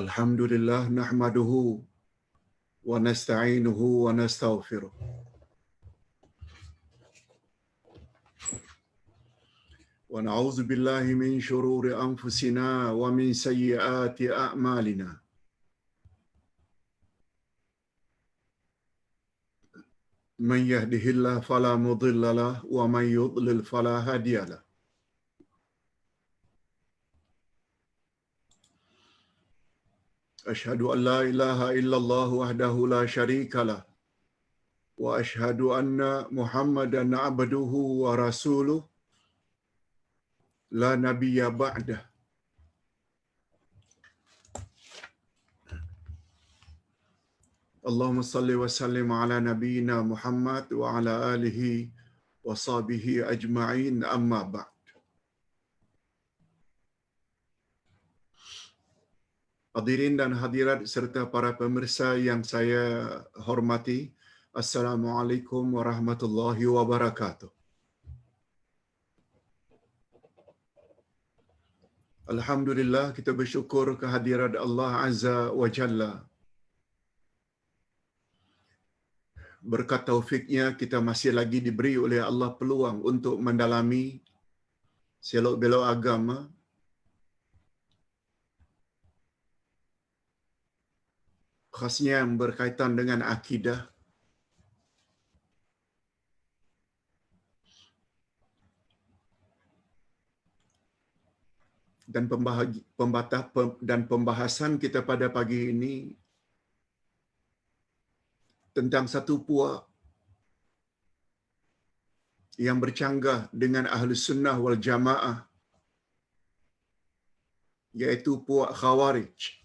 Alhamdulillah nahmaduhu wa nasta'inuhu wa nastaghfiruh. Wa na'udzu billahi min shururi anfusina wa min sayyiati a'malina. Man yahdihillahu fala mudilla lahu wa man yudlil fala hadiya lahu. Asyhadu an la ilaha illallah wahdahu la syarika lah wa asyhadu anna Muhammadan abduhu wa rasuluh la nabiyya ba'dah. Allahumma salli wa sallim ala nabiyyina Muhammad wa ala alihi wa sahbihi ajma'in, amma ba'd. Hadirin dan hadirat serta para pemirsa yang saya hormati, Assalamualaikum warahmatullahi wabarakatuh. Alhamdulillah, kita bersyukur kehadirat Allah Azza wa Jalla. Berkat taufiknya, kita masih lagi diberi oleh Allah peluang untuk mendalami selok-belok agama, khasnya yang berkaitan dengan akidah. Dan pembahasan kita pada pagi ini tentang satu puak yang bercanggah dengan Ahlus Sunnah wal Jamaah, yaitu puak Khawarij.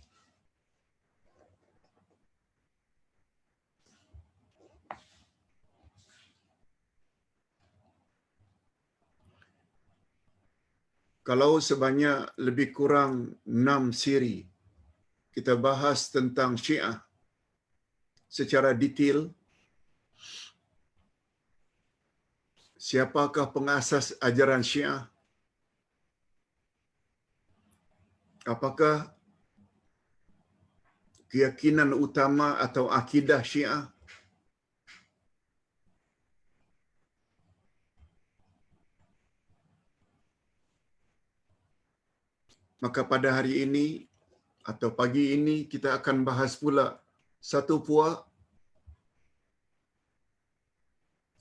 Kalau sebanyak lebih kurang 6 siri kita bahas tentang Syiah secara detail, siapakah pengasas ajaran Syiah, apakah keyakinan utama atau akidah Syiah, maka pada hari ini atau pagi ini kita akan bahas pula satu puak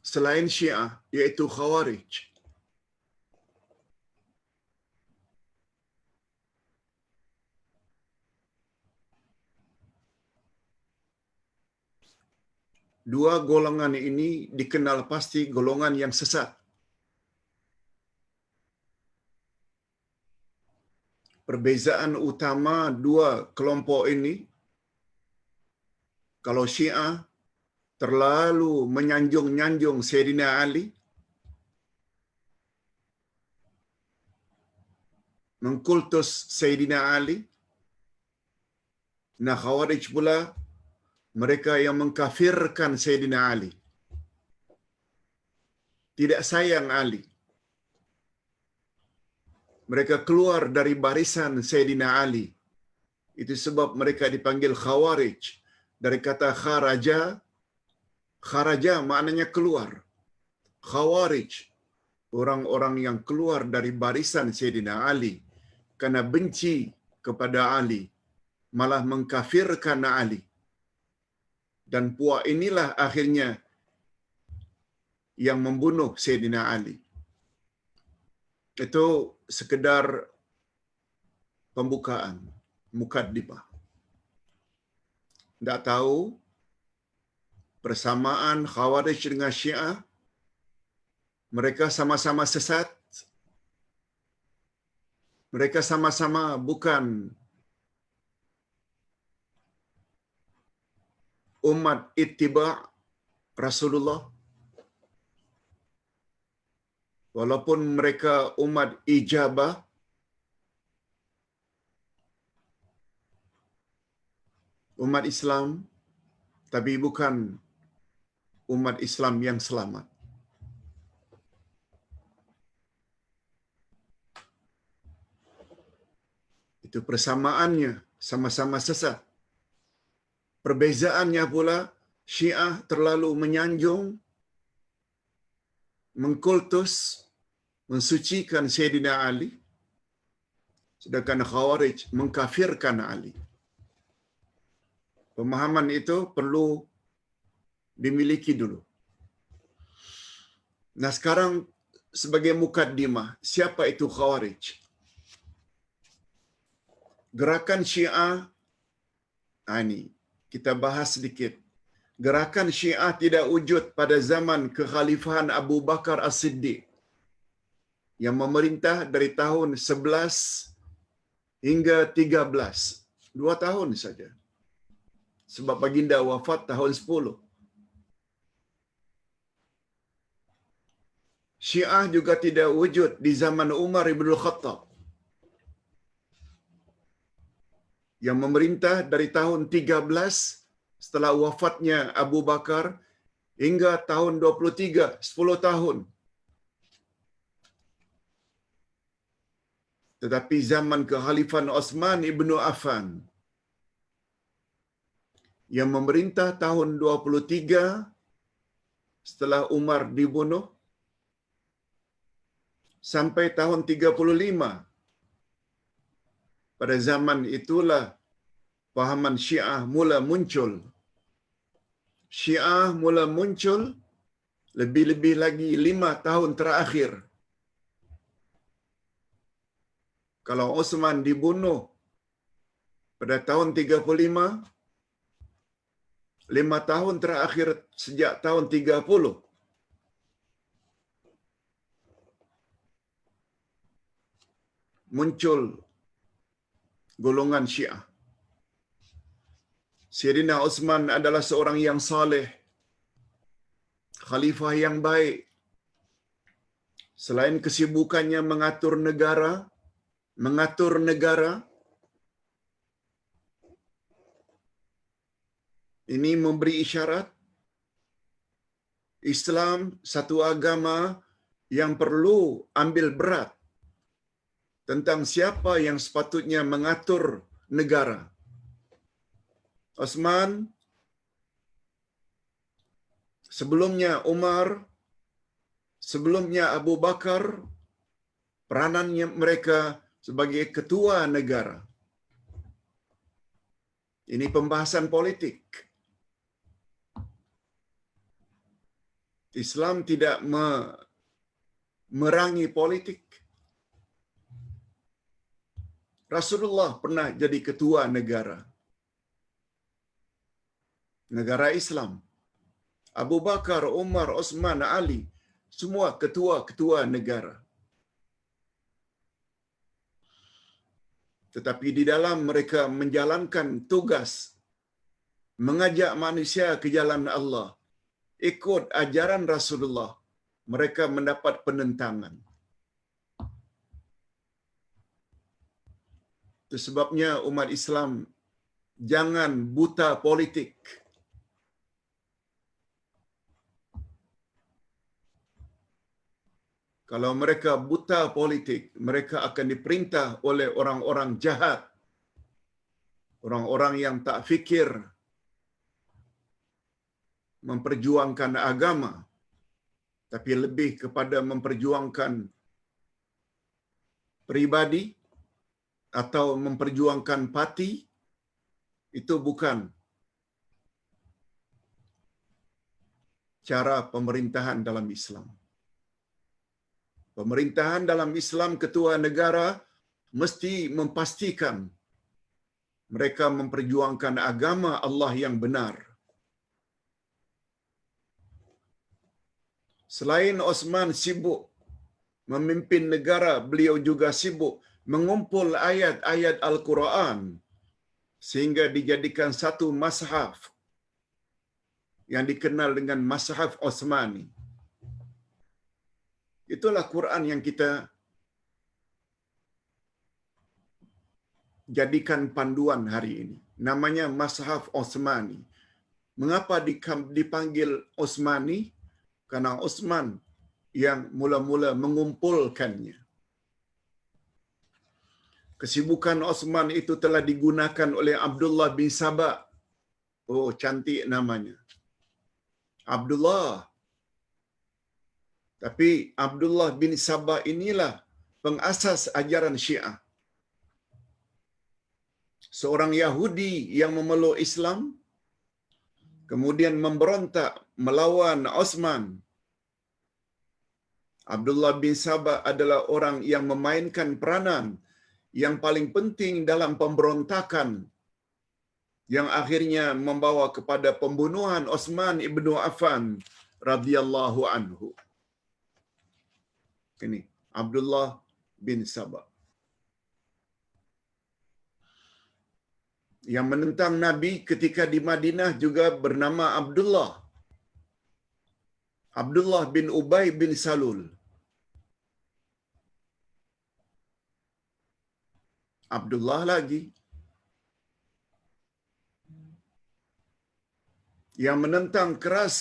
selain Syiah, yaitu Khawarij. Dua golongan ini dikenal pasti golongan yang sesat. Perbezaan utama dua kelompok ini, kalau Syiah terlalu menyanjung-nyanjung Sayyidina Ali, mengkultus Sayyidina Ali. Nah, Khawarij pula mereka yang mengkafirkan Sayyidina Ali, tidak sayang Ali. Mereka keluar dari barisan Sayyidina Ali. Itu sebab mereka dipanggil Khawarij. Dari kata kharaja, kharaja maknanya keluar. Khawarij, orang-orang yang keluar dari barisan Sayyidina Ali kerana benci kepada Ali, malah mengkafirkan Ali. Dan puak inilah akhirnya yang membunuh Sayyidina Ali. Itu sekedar pembukaan, mukaddimah. Tak tahu persamaan Khawarij dengan Syiah, mereka sama-sama sesat, mereka sama-sama bukan umat ittiba' Rasulullah, walaupun mereka umat ijabah, umat Islam, tapi bukan umat Islam yang selamat. Itu persamaannya sama-sama sesat. Perbezaannya pula, Syiah terlalu menyanjung, mengkultus, mensucikan Sayyidina Ali, sedangkan Khawarij mengkafirkan Ali. Pemahaman itu perlu dimiliki dulu. Nah, sekarang sebagai mukaddimah, siapa itu Khawarij? Gerakan Syiah, ini kita bahas sedikit. Gerakan Syiah tidak wujud pada zaman kekhalifahan Abu Bakar As-Siddiq yang memerintah dari tahun 11 hingga 13. 2 tahun saja. Sebab baginda wafat tahun 10. Syiah juga tidak wujud di zaman Umar ibn Khattab yang memerintah dari tahun 13 setelah wafatnya Abu Bakar hingga tahun 23, 10 tahun. Tetapi zaman kekhalifahan Osman ibn Affan yang memerintah tahun 23 setelah Umar dibunuh sampai tahun 35. Pada zaman itulah pahaman Syiah mula muncul. Syiah mula muncul lebih-lebih lagi 5 tahun terakhir. Kalau Osman dibunuh pada tahun 35, 5 tahun terakhir sejak tahun 30. Muncul golongan Syiah. Sayyidina Osman adalah seorang yang saleh, khalifah yang baik. Selain kesibukannya mengatur negara, ini memberi isyarat Islam satu agama yang perlu ambil berat tentang siapa yang sepatutnya mengatur negara. Osman, sebelumnya Umar, sebelumnya Abu Bakar, peranannya mereka sebagai ketua negara. Ini pembahasan politik. Islam tidak merangi politik. Rasulullah pernah jadi ketua negara. Negara Islam. Abu Bakar, Umar, Osman, Ali, semua ketua-ketua negara. Tetapi di dalam mereka menjalankan tugas mengajak manusia ke jalan Allah, ikut ajaran Rasulullah, mereka mendapat penentangan. Itu sebabnya umat Islam jangan buta politik. Kalau mereka buta politik, mereka akan diperintah oleh orang-orang jahat, orang-orang yang tak fikir memperjuangkan agama, tapi lebih kepada memperjuangkan pribadi atau memperjuangkan parti. Itu bukan cara pemerintahan dalam Islam. Pemerintahan dalam Islam, ketua negara mesti memastikan mereka memperjuangkan agama Allah yang benar. Selain Osman sibuk memimpin negara, beliau juga sibuk mengumpul ayat-ayat Al-Quran sehingga dijadikan satu mashaf yang dikenal dengan Mashaf Osmani. Itulah Quran yang kita jadikan panduan hari ini. Namanya Mashaf Osmani. Mengapa dipanggil Osmani? Karena Osman yang mula-mula mengumpulkannya. Kesibukan Osman itu telah digunakan oleh Abdullah bin Sabah. Oh, cantik namanya. Abdullah. Tapi Abdullah bin Sabah inilah pengasas ajaran Syiah. Seorang Yahudi yang memeluk Islam, kemudian memberontak melawan Osman. Abdullah bin Sabah adalah orang yang memainkan peranan yang paling penting dalam pemberontakan yang akhirnya membawa kepada pembunuhan Osman ibnu Affan radhiyallahu anhu. Ini Abdullah bin Sabah yang menentang Nabi ketika di Madinah juga bernama Abdullah. Abdullah bin Ubay bin Salul. Abdullah lagi yang menentang keras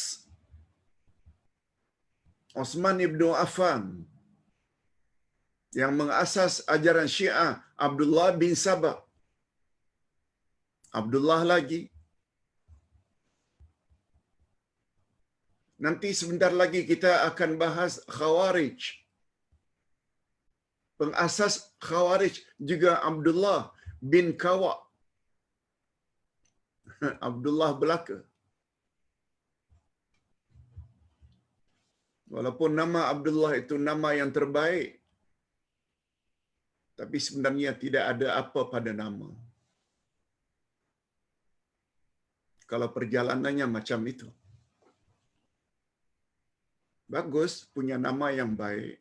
Osman ibnu Affan yang mengasas ajaran Syiah, Abdullah bin Sabah. Abdullah lagi. Nanti sebentar lagi kita akan bahas Khawarij. Pengasas Khawarij juga Abdullah bin Kawa. Abdullah belaka. Walaupun nama Abdullah itu nama yang terbaik, tapi sebenarnya tidak ada apa pada nama. Kalau perjalanannya macam itu. Bagus, punya nama yang baik.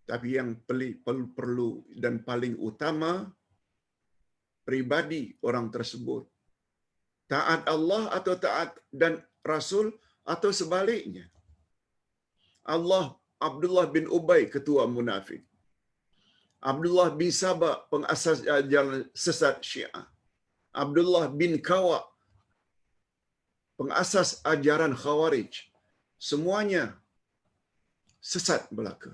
Tapi yang perlu dan paling utama, pribadi orang tersebut. Taat Allah atau taat dan Rasul atau sebaliknya. Abdullah bin Ubay, ketua munafik. Abdullah bin Sabah, pengasas ajaran sesat Syiah. Abdullah bin Kawa, pengasas ajaran Khawarij. Semuanya sesat belaka.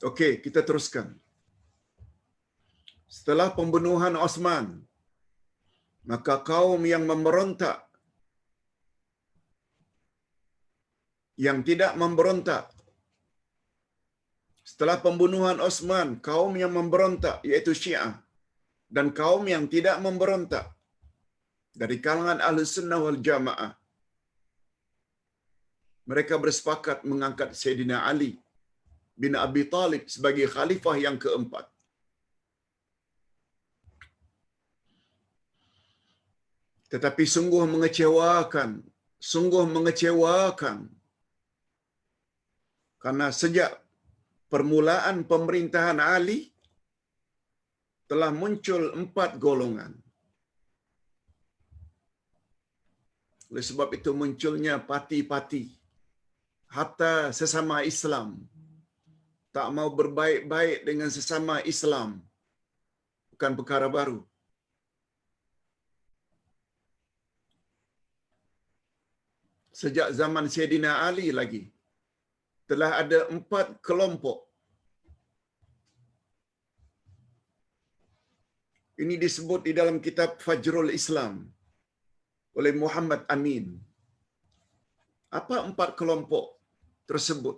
Okey, kita teruskan. Setelah pembunuhan Osman, maka kaum yang memberontak, yang tidak memberontak. Setelah pembunuhan Osman, kaum yang memberontak, iaitu Syiah, dan kaum yang tidak memberontak, dari kalangan Ahlus Sunnah wal Jamaah, mereka bersepakat mengangkat Sayyidina Ali bin Abi Talib sebagai khalifah yang keempat. Tetapi sungguh mengecewakan, karena sejak permulaan pemerintahan Ali telah muncul 4 golongan. Oleh sebab itu munculnya parti-parti, hatta sesama Islam tak mau berbaik-baik dengan sesama Islam. Bukan perkara baru. Sejak zaman Sayyidina Ali lagi, telah ada 4 kelompok. Ini disebut di dalam kitab Fajrul Islam oleh Muhammad Amin. Apa 4 kelompok tersebut?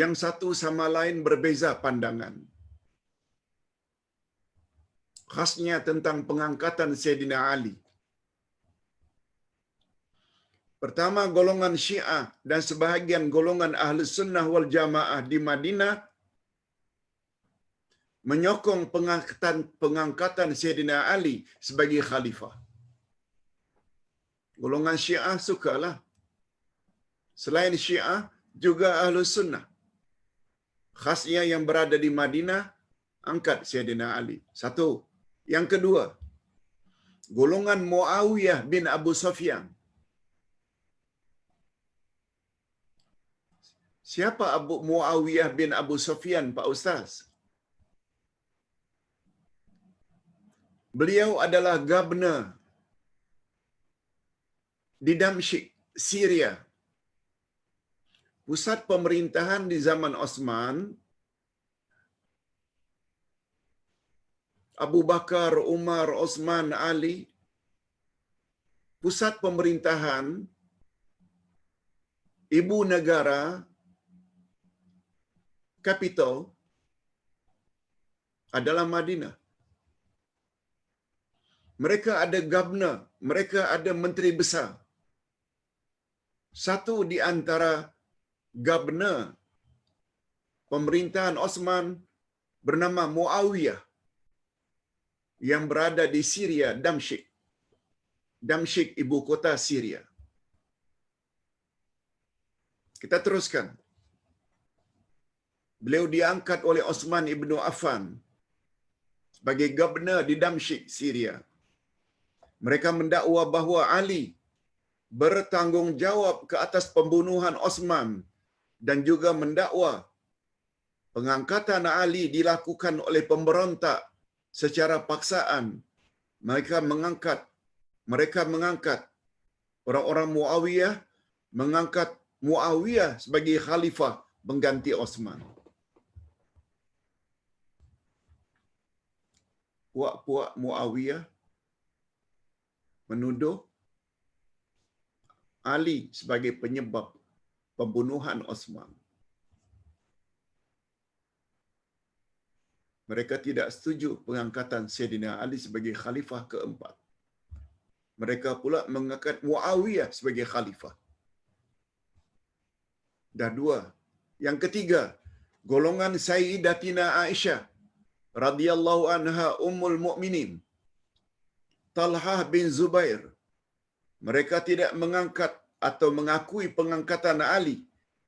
Yang satu sama lain berbeza pandangan. Khasnya tentang pengangkatan Sayyidina Ali. Pertama, golongan Syiah dan sebahagian golongan Ahlus Sunnah wal Jamaah di Madinah menyokong pengangkatan Sayyidina Ali sebagai khalifah. Golongan Syiah sukalah. Selain Syiah, juga Ahlus Sunnah. Khasnya yang berada di Madinah, angkat Sayyidina Ali. Satu. Yang kedua, golongan Muawiyah bin Abu Sufyan. Siapa Abu Muawiyah bin Abu Sufyan, Pak Ustaz? Beliau adalah gubernur di Damsyik, Syria. Pusat pemerintahan di zaman Osman, Abu Bakar, Umar, Osman, Ali, pusat pemerintahan, ibu negara, capital adalah Madinah. Mereka ada governor, mereka ada menteri besar. Satu di antara governor pemerintahan Osman bernama Muawiyah yang berada di Syria, Damsyik. Damsyik ibu kota Syria. Kita teruskan. Beliau diangkat oleh Osman ibnu Affan sebagai governor di Damsyik, Syria. Mereka mendakwa bahawa Ali bertanggungjawab ke atas pembunuhan Osman dan juga mendakwa pengangkatan Ali dilakukan oleh pemberontak secara paksaan. Mereka mengangkat orang-orang Muawiyah, mengangkat Muawiyah sebagai khalifah mengganti Osman. Puak-puak Muawiyah menuduh Ali sebagai penyebab pembunuhan Osman. Mereka tidak setuju pengangkatan Sayyidina Ali sebagai khalifah keempat. Mereka pula mengangkat Muawiyah sebagai khalifah. Dah dua. Yang ketiga, golongan Sayyidatina Aisyah radhiyallahu anha ummul mukminin, Talhah bin Zubair. Mereka tidak mengangkat atau mengakui pengangkatan Ali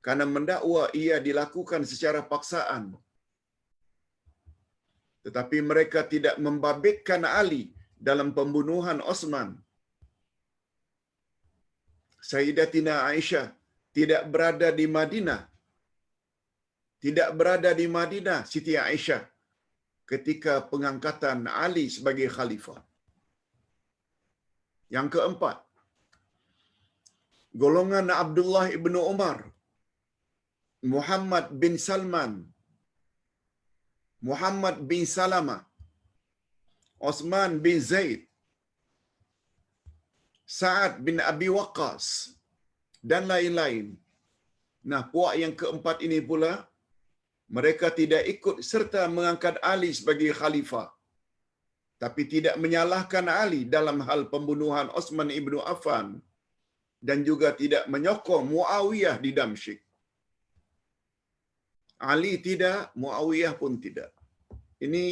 karena mendakwa ia dilakukan secara paksaan. Tetapi mereka tidak membabitkan Ali dalam pembunuhan Osman. Sayyidatina Aisyah tidak berada di Madinah. Tidak berada di Madinah Siti Aisyah ketika pengangkatan Ali sebagai khalifah. Yang keempat, golongan Abdullah ibnu Umar, Muhammad bin Salman, Muhammad bin Salama, Osman bin Zaid, Sa'ad bin Abi Waqqas, dan lain-lain. Nah, puak yang keempat ini pula, mereka tidak ikut serta mengangkat Ali sebagai khalifah, tapi tidak menyalahkan Ali dalam hal pembunuhan Osman ibnu Affan dan juga tidak menyokong Muawiyah di Damsyik. Ali tidak, Muawiyah pun tidak. Ini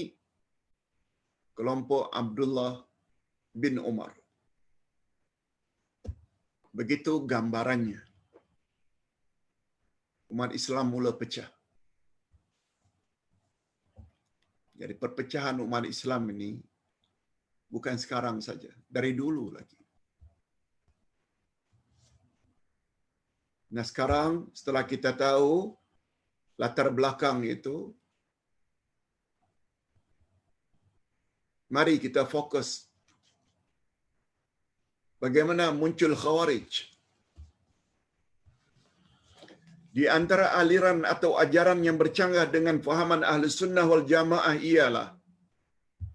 kelompok Abdullah bin Umar. Begitu gambarannya. Umat Islam mula pecah. Jadi perpecahan umat Islam ini bukan sekarang saja, dari dulu lagi. Nah sekarang setelah kita tahu latar belakang itu, mari kita fokus bagaimana muncul Khawarij. Di antara aliran atau ajaran yang bercanggah dengan fahaman Ahli Sunnah wal Jamaah ialah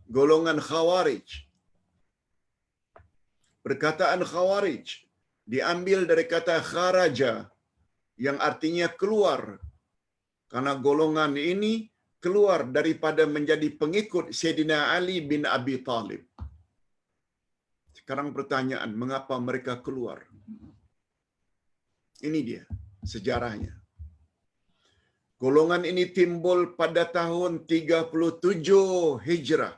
golongan Khawarij. Perkataan Khawarij diambil dari kata kharaja yang artinya keluar. Karena golongan ini keluar daripada menjadi pengikut Sayyidina Ali bin Abi Talib. Sekarang pertanyaan, mengapa mereka keluar? Ini dia sejarahnya. Golongan ini timbul pada tahun 37 Hijrah.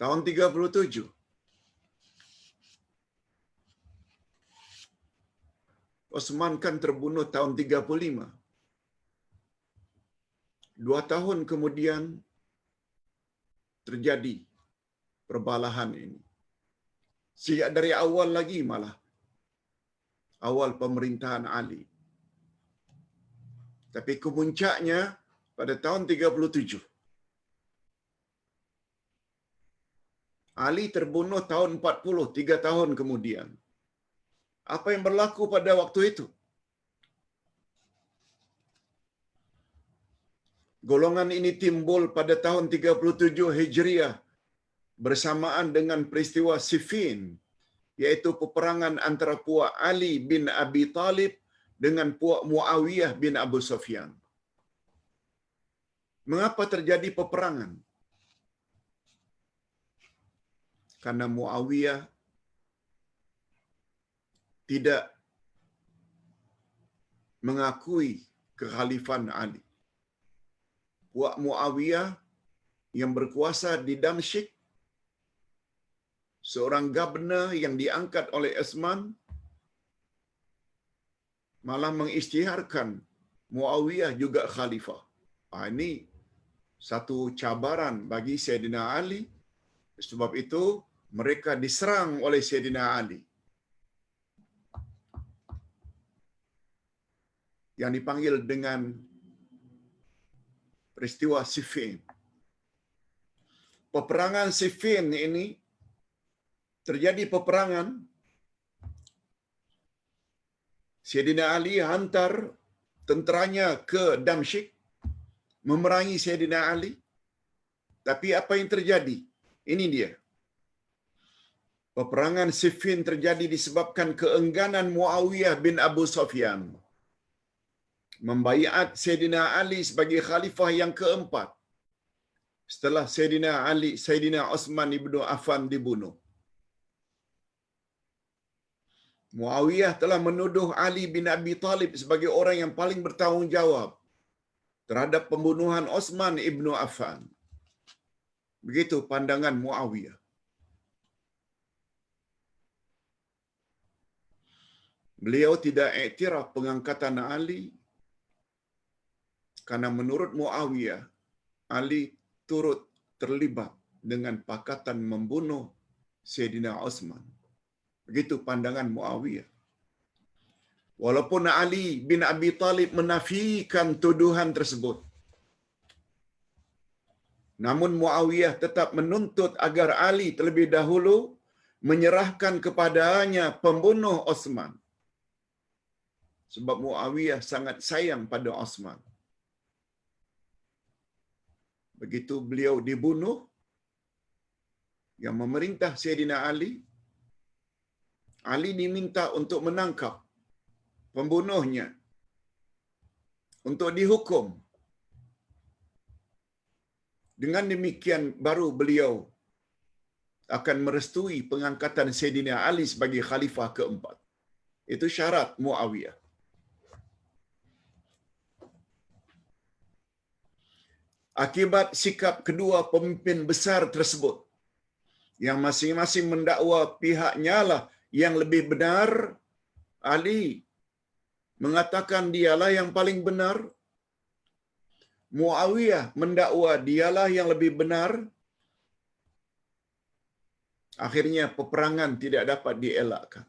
Tahun 37. Osman kan terbunuh tahun 35. 2 tahun kemudian terjadi perbalahan ini. Sejak dari awal lagi malah. Awal pemerintahan Ali. Tapi kemuncaknya pada tahun 37. Ali terbunuh tahun 40, 3 tahun kemudian. Apa yang berlaku pada waktu itu? Golongan ini timbul pada tahun 37 Hijriah bersamaan dengan peristiwa Siffin, yaitu peperangan antara puak Ali bin Abi Talib dengan puak Muawiyah bin Abu Sufyan. Mengapa terjadi peperangan? Karena Muawiyah tidak mengakui kekhalifan Ali. Puak Muawiyah yang berkuasa di Damsyik, seorang gubernur yang diangkat oleh Utsman, malah mengisytiharkan Muawiyah juga khalifah. Ini satu cabaran bagi Sayyidina Ali. Sebab itu mereka diserang oleh Sayyidina Ali, yang dipanggil dengan peristiwa Siffin. Peperangan Siffin ini terjadi peperangan. Sayyidina Ali hantar tenteranya ke Damsyik memerangi Sayyidina Ali. Tapi apa yang terjadi? Ini dia. Peperangan Siffin terjadi disebabkan keengganan Muawiyah bin Abu Sufyan membaiat Sayyidina Ali sebagai khalifah yang keempat setelah Sayyidina Utsman ibnu Affan dibunuh. Muawiyah telah menuduh Ali bin Abi Talib sebagai orang yang paling bertanggungjawab terhadap pembunuhan Utsman ibnu Affan. Begitu pandangan Muawiyah. Beliau tidak iktiraf pengangkatan Ali karena menurut Muawiyah, Ali turut terlibat dengan pakatan membunuh Sayyidina Utsman. Begitu pandangan Muawiyah. Walaupun Ali bin Abi Talib menafikan tuduhan tersebut, namun Muawiyah tetap menuntut agar Ali terlebih dahulu menyerahkan kepadanya pembunuh Utsman. Sebab Muawiyah sangat sayang pada Utsman. Begitu beliau dibunuh, yang memerintah Sayyidina Ali diminta untuk menangkap pembunuhnya, untuk dihukum. Dengan demikian baru beliau akan merestui pengangkatan Sayyidina Ali sebagai khalifah keempat. Itu syarat Muawiyah. Akibat sikap kedua pemimpin besar tersebut, yang masing-masing mendakwa pihaknya lah yang lebih benar, Ali mengatakan dialah yang paling benar, Muawiyah mendakwa dialah yang lebih benar. Akhirnya peperangan tidak dapat dielakkan.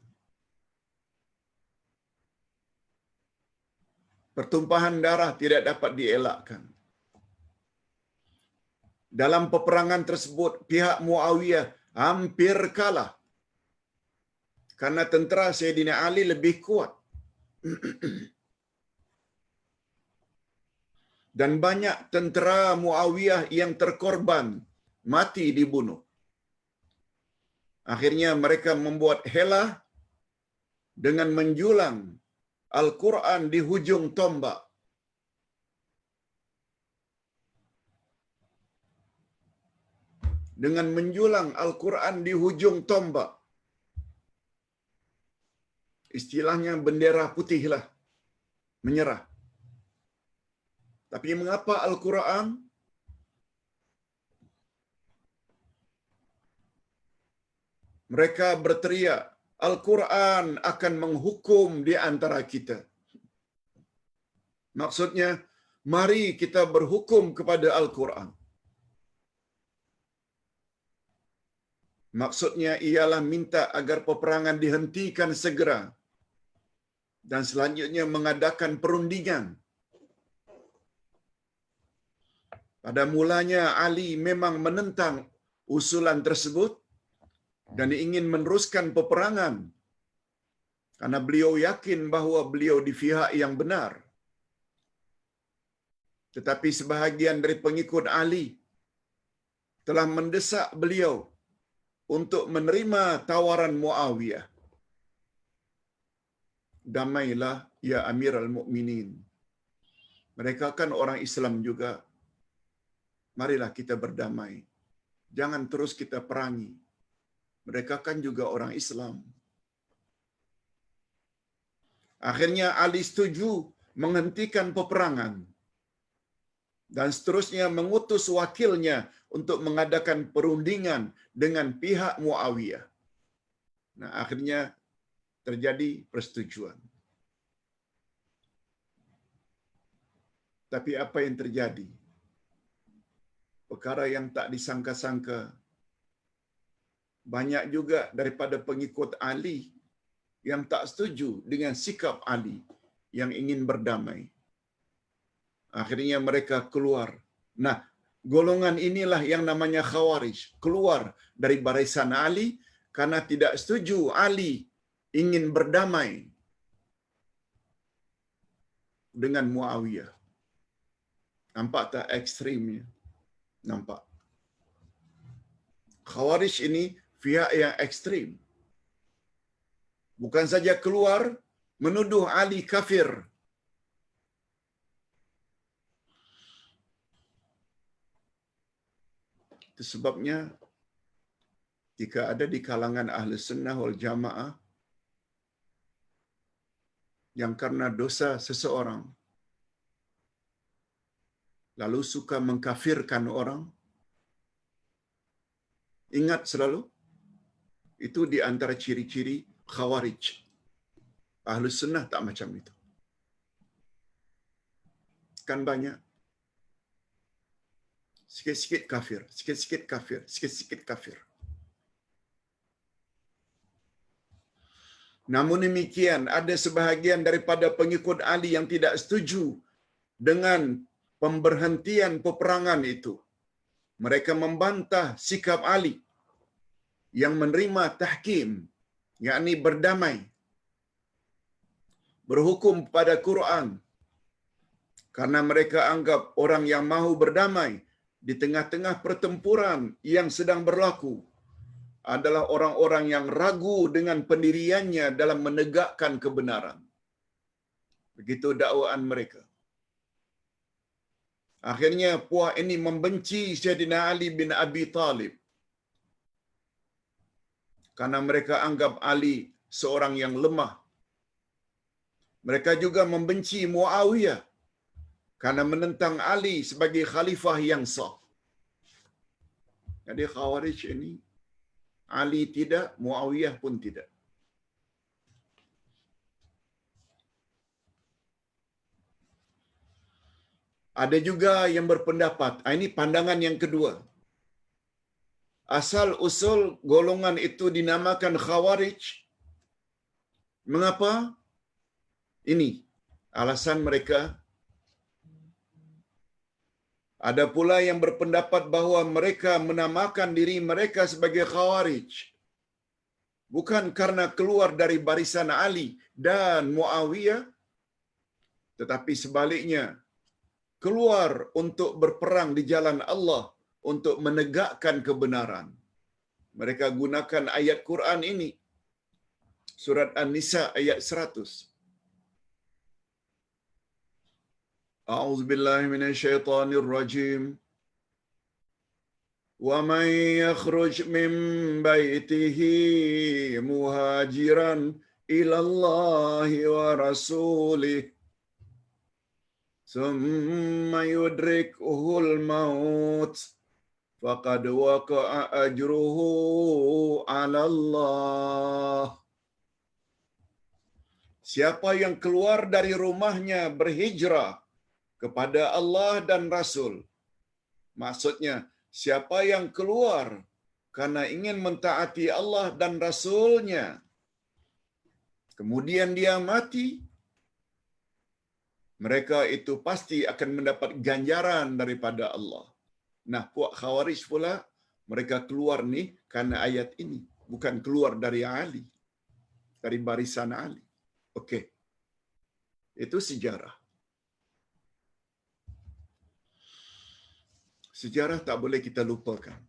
Pertumpahan darah tidak dapat dielakkan. Dalam peperangan tersebut, pihak Muawiyah hampir kalah karena tentera Sayyidina Ali lebih kuat. Dan banyak tentera Muawiyah yang terkorban, mati dibunuh. Akhirnya mereka membuat helah dengan menjulang Al-Quran di hujung tombak. Dengan menjulang Al-Quran di hujung tombak. Istilahnya bendera putihlah, menyerah. Tapi mengapa Al-Quran? Mereka berteriak, Al-Quran akan menghukum di antara kita. Maksudnya, mari kita berhukum kepada Al-Quran. Maksudnya ialah minta agar peperangan dihentikan segera dan selanjutnya mengadakan perundingan. Pada mulanya Ali memang menentang usulan tersebut, dan ingin meneruskan peperangan karena beliau yakin bahwa beliau di pihak yang benar. Tetapi sebahagian dari pengikut Ali telah mendesak beliau untuk menerima tawaran Muawiyah. Damailah ya Amirul Mukminin. Mereka kan orang Islam juga. Marilah kita berdamai. Jangan terus kita perangi. Mereka kan juga orang Islam. Akhirnya Ali setuju menghentikan peperangan dan seterusnya mengutus wakilnya untuk mengadakan perundingan dengan pihak Muawiyah. Nah, akhirnya terjadi persetujuan. Tapi apa yang terjadi? Perkara yang tak disangka-sangka. Banyak juga daripada pengikut Ali yang tak setuju dengan sikap Ali yang ingin berdamai. Akhirnya mereka keluar. Nah, golongan inilah yang namanya Khawarij. Keluar dari barisan Ali karena tidak setuju Ali ingin berdamai dengan Muawiyah. Nampak tak ekstrimnya? Nampak. Khawarij ini pihak yang ekstrim. Bukan saja keluar menuduh Ali kafir. Itu sebabnya jika ada di kalangan ahli sunnah wal jamaah yang karena dosa seseorang lalu suka mengkafirkan orang, ingat selalu, itu di antara ciri-ciri Khawarij. Ahli sunnah tak macam itu. Kan banyak. Sikit-sikit kafir, sikit-sikit kafir, sikit-sikit kafir. Namun demikian, ada sebahagian daripada pengikut Ali yang tidak setuju dengan pemberhentian peperangan itu. Mereka membantah sikap Ali yang menerima tahkim, yakni berdamai, berhukum pada Quran. Karena mereka anggap orang yang mahu berdamai di tengah-tengah pertempuran yang sedang berlaku adalah orang-orang yang ragu dengan pendiriannya dalam menegakkan kebenaran. Begitu dakwaan mereka. Akhirnya puak ini membenci Sayyidina Ali bin Abi Talib. Karena mereka anggap Ali seorang yang lemah. Mereka juga membenci Muawiyah karena menentang Ali sebagai khalifah yang sah. Jadi Khawarij ini Ali tidak, Muawiyah pun tidak. Ada juga yang berpendapat, ini pandangan yang kedua. Asal usul golongan itu dinamakan Khawarij. Mengapa? Ini alasan mereka. Ada pula yang berpendapat bahawa mereka menamakan diri mereka sebagai Khawarij bukan karena keluar dari barisan Ali dan Muawiyah, tetapi sebaliknya keluar untuk berperang di jalan Allah untuk menegakkan kebenaran. Mereka gunakan ayat Quran ini, surat An-Nisa ayat 100. A'udzubillahi minasyaitonir rajim. Wa man yakhruj min baitihi muhajiran ila Allah wa rasulih thumma yudrikuhul maut faqad waqa'a ajruhu 'ala Allah. Siapa yang keluar dari rumahnya berhijrah kepada Allah dan Rasul. Maksudnya, siapa yang keluar karena ingin mentaati Allah dan Rasul-Nya, kemudian dia mati, mereka itu pasti akan mendapat ganjaran daripada Allah. Nah, puak Khawarij pula, mereka keluar ni karena ayat ini. bukan keluar dari Ali, dari barisan Ali. Okey. Itu sejarah. Sejarah tak boleh kita lupakan.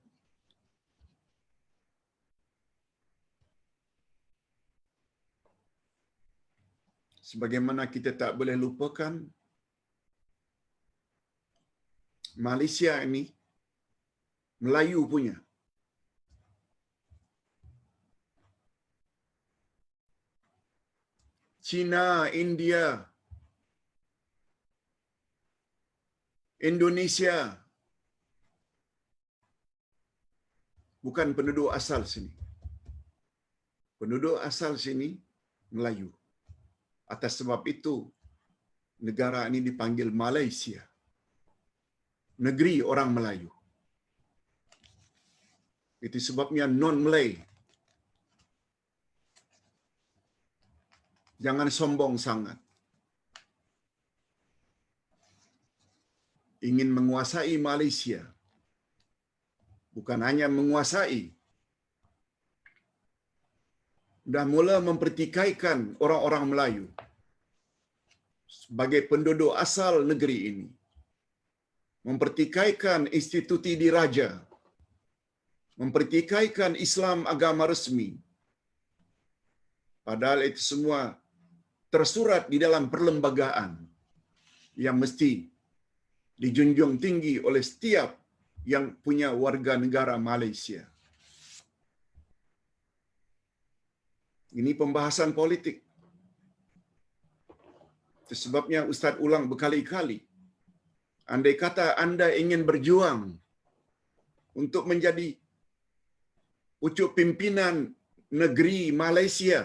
Sebagaimana kita tak boleh lupakan Malaysia ini Melayu punya. China, India, Indonesia bukan penduduk asal sini. Penduduk asal sini Melayu. Atas sebab itu negara ini dipanggil Malaysia. Negeri orang Melayu. Itu sebabnya non-Malay. Jangan sombong sangat. Ingin menguasai Malaysia. Bukan hanya menguasai. Dah mula mempertikaikan orang-orang Melayu sebagai penduduk asal negeri ini. Mempertikaikan institusi diraja. Mempertikaikan Islam agama resmi. Padahal itu semua tersurat di dalam perlembagaan yang mesti dijunjung tinggi oleh setiap yang punya warga negara Malaysia. Ini pembahasan politik. Itu sebabnya Ustaz ulang berkali-kali. Andai kata anda ingin berjuang untuk menjadi pucuk pimpinan negeri Malaysia,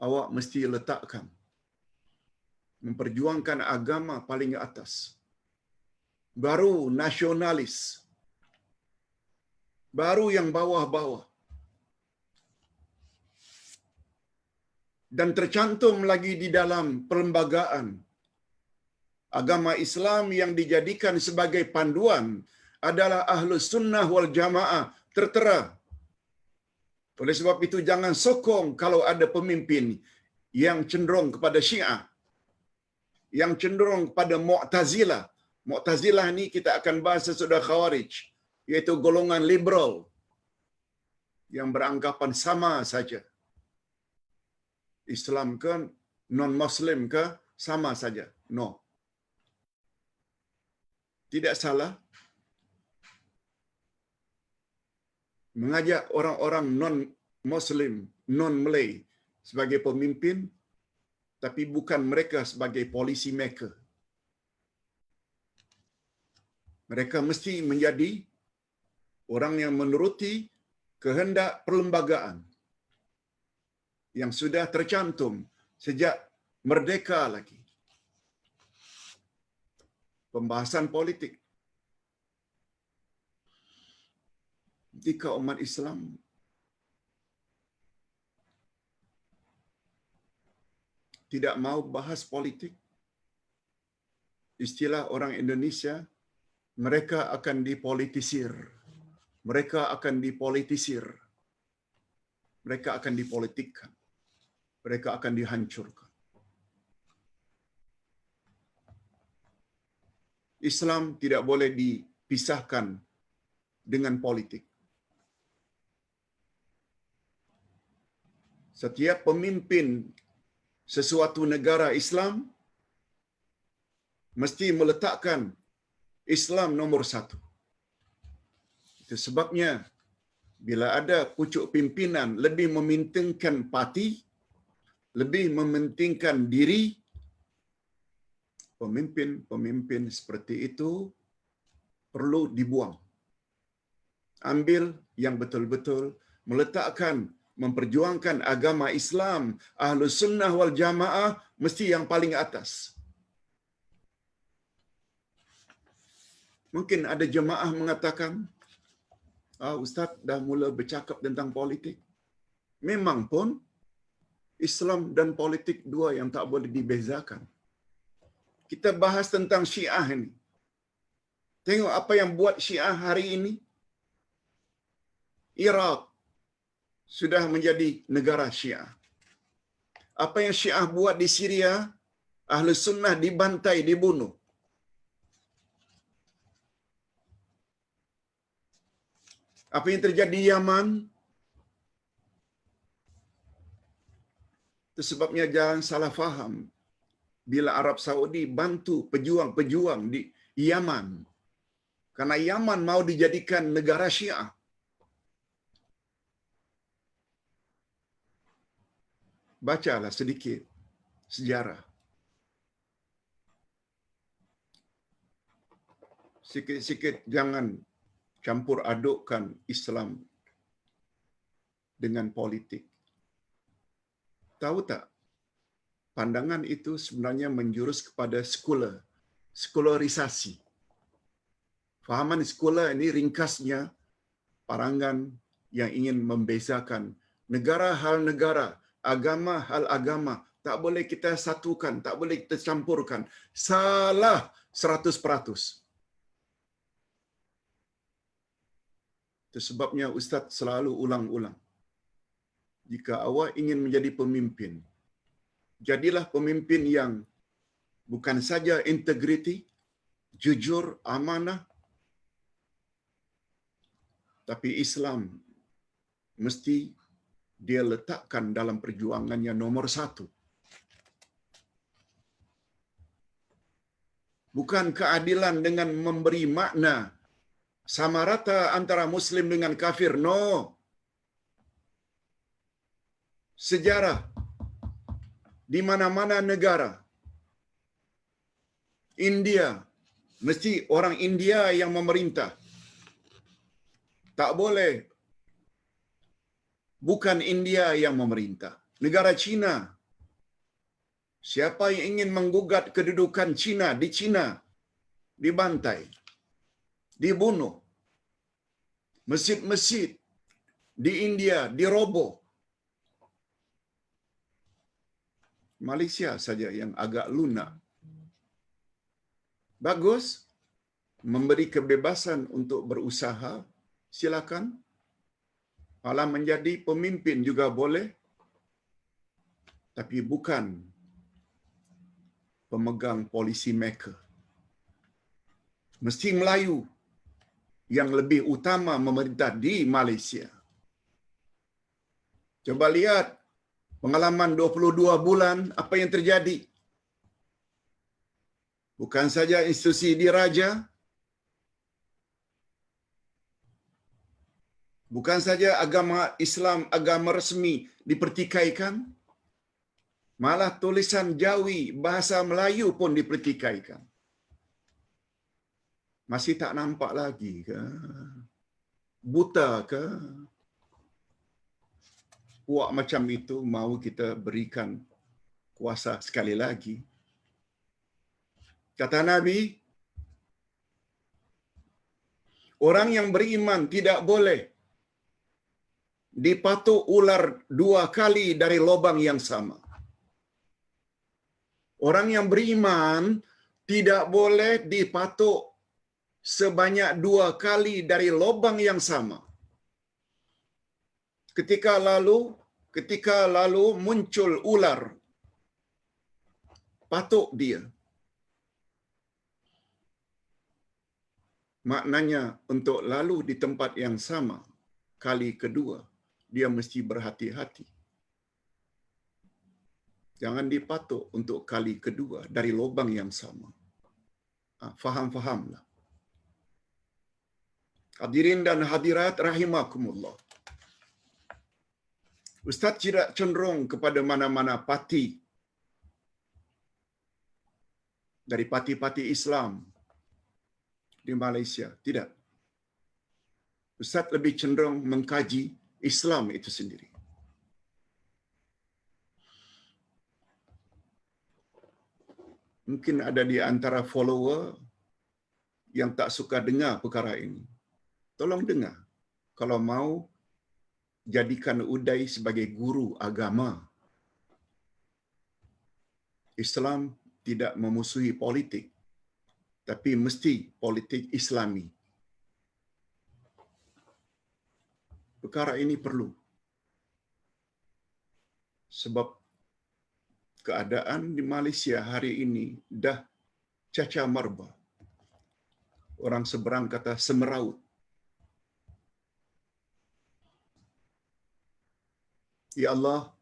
awak mesti letakkan memperjuangkan agama paling atas. Baru nasionalis. Baru yang bawah-bawah. Dan tercantum lagi di dalam perlembagaan agama Islam yang dijadikan sebagai panduan adalah Ahlus Sunnah wal Jamaah, tertera. Oleh sebab itu jangan sokong kalau ada pemimpin yang cenderung kepada Syiah, yang cenderung kepada Mu'tazilah. Mu'tazilah ni kita akan bahas sesudah Khawarij, iaitu golongan liberal yang beranggapan sama saja. Islam ke non-Muslim ke sama saja. No. Tidak salah mengajak orang-orang non-Muslim, non-Malay sebagai pemimpin, tapi bukan mereka sebagai policy maker. Mereka mesti menjadi orang yang menuruti kehendak perlembagaan yang sudah tercantum sejak merdeka lagi. Pembahasan politik. Jika umat Islam tidak mau bahas politik, istilah orang Indonesia, mereka akan dipolitisir. Mereka akan dipolitisir. Mereka akan dipolitikkan. Mereka akan dihancurkan. Islam tidak boleh dipisahkan dengan politik. Setiap pemimpin sesuatu negara Islam mesti meletakkan Islam nomor satu. Itu sebabnya bila ada pucuk pimpinan lebih mementingkan parti, lebih mementingkan diri, pemimpin-pemimpin seperti itu perlu dibuang. Ambil yang betul-betul meletakkan, memperjuangkan agama Islam, Ahlus Sunnah wal Jamaah, mesti yang paling atas. Mungkin ada jemaah mengatakan, Ustaz dah mula bercakap tentang politik. Memang pun Islam dan politik dua yang tak boleh dibezakan. Kita bahas tentang Syiah ini. Tengok apa yang buat Syiah hari ini. Iraq sudah menjadi negara Syiah. Apa yang Syiah buat di Syria, Ahlus Sunnah dibantai, dibunuh. Apa yang terjadi di Yaman, itu sebabnya jangan salah faham. Bila Arab Saudi bantu pejuang-pejuang di Yaman, karena Yaman mau dijadikan negara Syiah. Bacalah sedikit sejarah. Sikit-sikit jangan campur adukkan Islam dengan politik. Tahu tak? Pandangan itu sebenarnya menjurus kepada sekularisasi. Fahaman sekular ini ringkasnya parangan yang ingin membezakan negara hal negara, agama hal agama. Tak boleh kita satukan, tak boleh kita campurkan. Salah 100%. Itu sebabnya Ustaz selalu ulang-ulang. Jika awak ingin menjadi pemimpin, jadilah pemimpin yang bukan saja integriti, jujur, amanah, tapi Islam mesti dia letakkan dalam perjuangannya nomor 1. Bukan keadilan dengan memberi makna sama rata antara Muslim dengan kafir. No. Sejarah di mana-mana negara. India, mesti orang India yang memerintah. Tak boleh bukan India yang memerintah. Negara Cina, siapa yang ingin menggugat kedudukan Cina di Cina, dibantai, dibunuh. Masjid-masjid di India diroboh. Malaysia saja yang agak lunak. Bagus, memberi kebebasan untuk berusaha, silakan. Kalau menjadi pemimpin juga boleh, tapi bukan pemegang policy maker. Mesti Melayu yang lebih utama memerintah di Malaysia. Coba lihat pengalaman 22 bulan apa yang terjadi. Bukan saja institusi diraja, bukan saja agama Islam, agama resmi dipertikaikan, malah tulisan Jawi, bahasa Melayu pun dipertikaikan. Masih tak nampak lagi ke? Buta ke? Puak macam itu mau kita berikan kuasa sekali lagi. Kata Nabi, orang yang beriman tidak boleh dipatuk ular 2 kali dari lubang yang sama. Orang yang beriman tidak boleh dipatuk sebanyak 2 kali dari lubang yang sama. Ketika lalu muncul ular, patuk dia. Maknanya untuk lalu di tempat yang sama kali kedua, dia mesti berhati-hati. Jangan dipatuk untuk kali kedua dari lubang yang sama. Faham-fahamlah. Hadirin dan hadirat rahimakumullah. Ustaz tidak cenderung kepada mana-mana parti dari parti-parti Islam di Malaysia. Tidak. Ustaz lebih cenderung mengkaji Islam itu sendiri. Mungkin ada di antara follower yang tak suka dengar perkara ini. Tolong dengar. Kalau mau, jadikan Uday sebagai guru agama. Islam tidak memusuhi politik, tapi mesti politik Islami. perkara ini perlu. Sebab keadaan di Malaysia hari ini dah caca marba. Orang seberang kata semeraut. Ya Allah,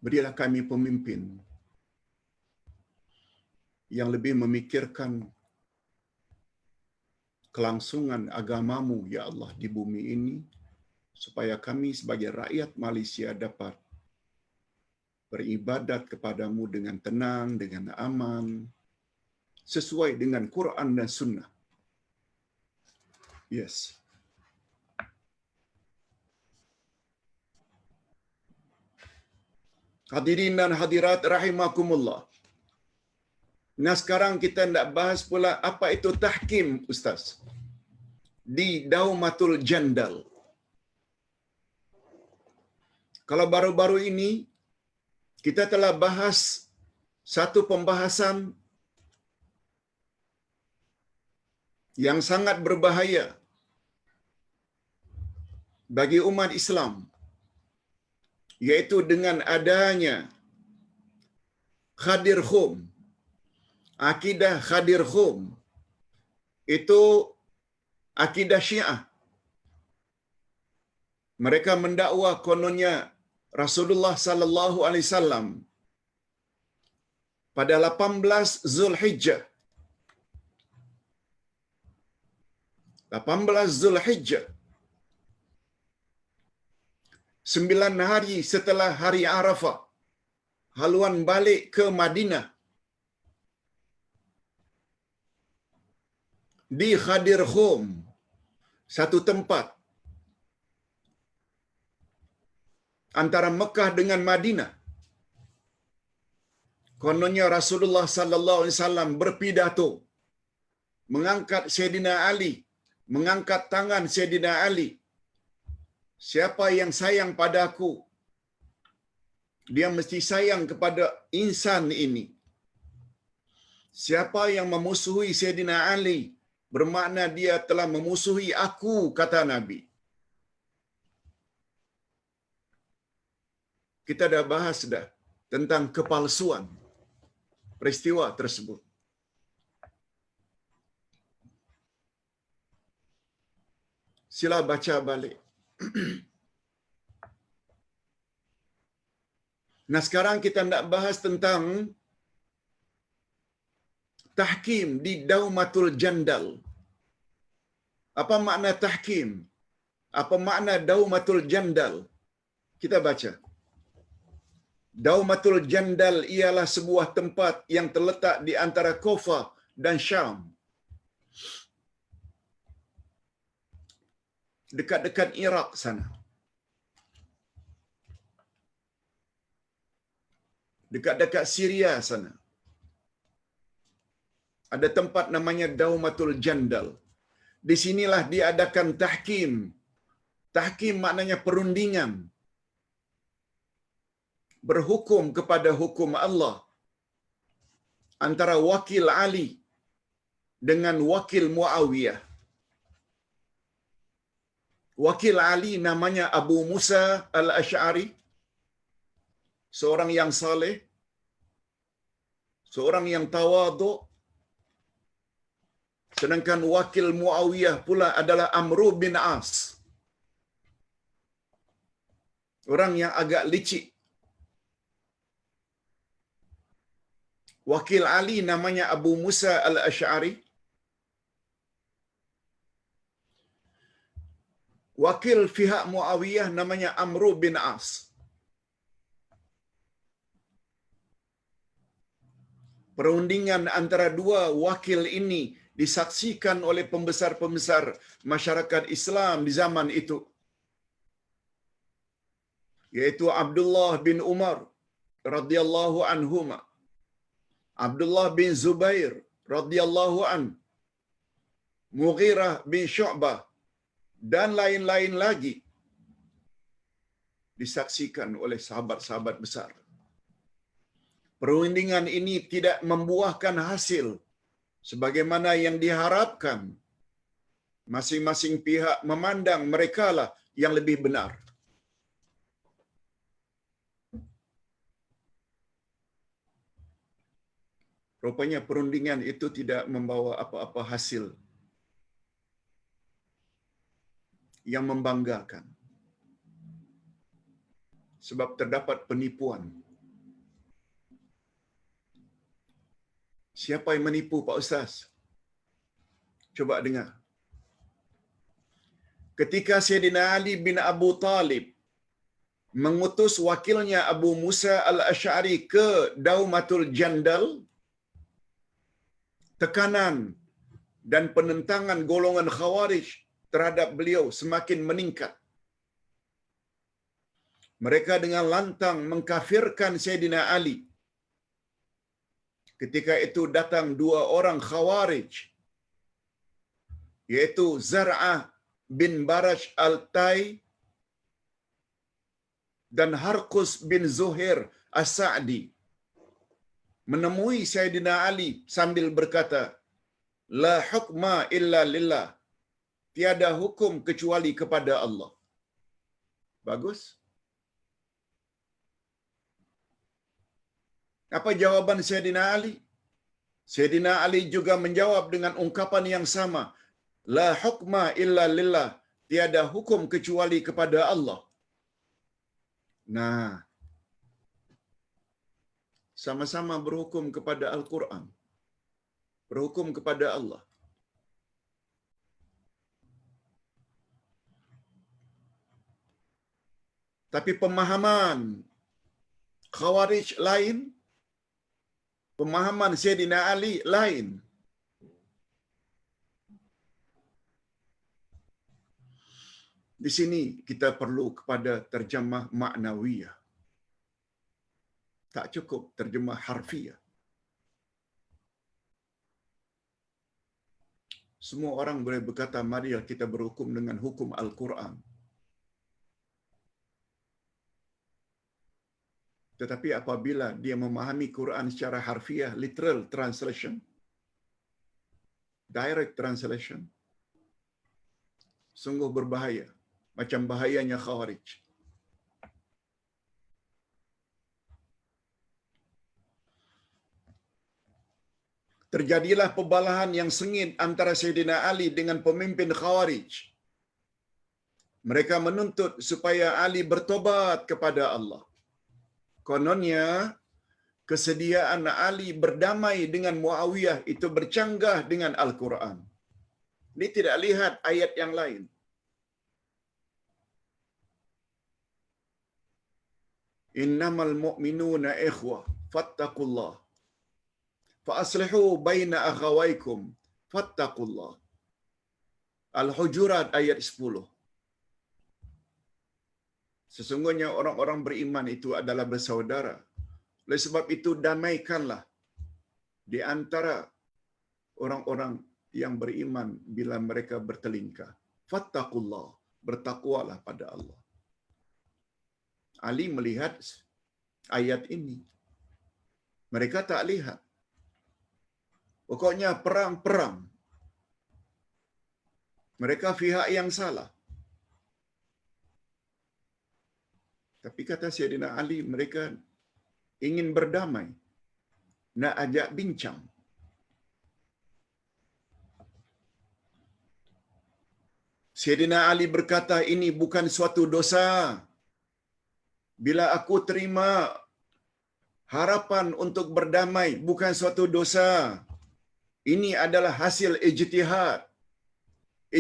berilah kami pemimpin yang lebih memikirkan kelangsungan agamamu, ya Allah, di bumi ini, supaya kami sebagai rakyat Malaysia dapat beribadat kepadamu dengan tenang, dengan aman, sesuai dengan Quran dan Sunnah. Yes. Hadirin dan hadirat rahimakumullah. Nah, sekarang kita nak bahas pula apa itu tahkim, Ustaz. Di Daumatul Jandal. Kalau baru-baru ini kita telah bahas satu pembahasan yang sangat berbahaya bagi umat Islam, yaitu dengan adanya Khadir Khum. Akidah Khadir Khum itu akidah Syiah. Mereka mendakwa kononnya Rasulullah sallallahu alaihi wasallam pada 18 Zulhijjah. 18 Zulhijjah. 9 hari setelah hari Arafah, haluan balik ke Madinah. Di Khadir Khum, satu tempat antara Mekah dengan Madinah. Kononnya Rasulullah sallallahu alaihi wasallam berpidato, mengangkat Sayyidina Ali, mengangkat tangan Sayyidina Ali. Siapa yang sayang padaku, dia mesti sayang kepada insan ini. Siapa yang memusuhi Sayyidina Ali, bermakna dia telah memusuhi aku, kata Nabi. Kita dah bahas dah tentang kepalsuan peristiwa tersebut. Sila baca balik. Nah, sekarang kita nak bahas tentang tahkim di Daumatul Jandal. Apa makna tahkim? Apa makna Daumatul Jandal? Kita baca. Daumatul Jandal ialah sebuah tempat yang terletak di antara Kufa dan Syam. Dekat-dekat Iraq sana. Dekat-dekat Syria sana. Ada tempat namanya Daumatul Jandal. Di sinilah diadakan tahkim. Tahkim maknanya perundingan. Berhukum kepada hukum Allah antara wakil Ali dengan wakil Muawiyah. Wakil Ali namanya Abu Musa Al-Asy'ari, seorang yang saleh, seorang yang tawadhu. Sedangkan wakil Muawiyah pula adalah Amru bin As, orang yang agak licik. Wakil Ali namanya Abu Musa Al-Asy'ari. Wakil pihak Muawiyah namanya Amru bin As. Perundingan antara dua wakil ini disaksikan oleh pembesar-pembesar masyarakat Islam di zaman itu, yaitu Abdullah bin Umar radhiyallahu anhuma, Abdullah bin Zubair radhiyallahu an, Mughirah bin Syu'bah, dan lain-lain lagi, disaksikan oleh sahabat-sahabat besar. Perundingan ini tidak membuahkan hasil sebagaimana yang diharapkan. Masing-masing pihak memandang merekalah yang lebih benar. Rupanya perundingan itu tidak membawa apa-apa hasil yang membanggakan. Sebab terdapat penipuan. Siapa yang menipu, Pak Ustaz? Coba dengar. Ketika Sayyidina Ali bin Abu Talib mengutus wakilnya Abu Musa al-Asy'ari ke Daumatul Jandal, tekanan dan penentangan golongan Khawarij terhadap beliau semakin meningkat. Mereka dengan lantang mengkafirkan Sayyidina Ali. Ketika itu datang dua orang Khawarij, yaitu Zar'ah bin Barash al-Tai dan Harqus bin Zuhair as-Sa'di, menemui Sayyidina Ali sambil berkata, "La hukma illa lillah." Tiada hukum kecuali kepada Allah. Bagus. Apa jawaban Sayyidina Ali? Sayyidina Ali juga menjawab dengan ungkapan yang sama. La hukma illa lillah. Tiada hukum kecuali kepada Allah. Nah, sama-sama berhukum kepada Al-Quran. Berhukum kepada Allah. Tapi pemahaman Khawarij lain, pemahaman Sayyidina Ali lain. Di sini kita perlu kepada terjemah maknawiyah. Tak cukup terjemah harfiah. Semua orang boleh berkata, mari kita berhukum dengan hukum Al-Quran. Tetapi apabila dia memahami Quran secara harfiah, literal translation, direct translation, sungguh berbahaya. Macam bahayanya Khawarij. Terjadilah pembalahan yang sengit antara Sayyidina Ali dengan pemimpin Khawarij. Mereka menuntut supaya Ali bertobat kepada Allah. Kononnya, kesediaan Ali berdamai dengan Muawiyah itu bercanggah dengan Al-Quran. Ini tidak lihat ayat yang lain. Innamal mu'minuna ikhwah, fattaqullah. Fa'aslihu baina akhawaikum, fattaqullah. Al-Hujurat ayat 10. Sesungguhnya orang-orang beriman itu adalah bersaudara. Oleh sebab itu, damaikanlah di antara orang-orang yang beriman bila mereka bertelingkah. Fattaqullah, bertakwalah pada Allah. Ali melihat ayat ini. Mereka tak lihat. Pokoknya perang-perang. Mereka pihak yang salah. Tapi kata Sayyidina Ali, mereka ingin berdamai. Nak ajak bincang. Sayyidina Ali berkata, ini bukan suatu dosa. Bila aku terima harapan untuk berdamai, bukan suatu dosa. Ini adalah hasil ijtihad.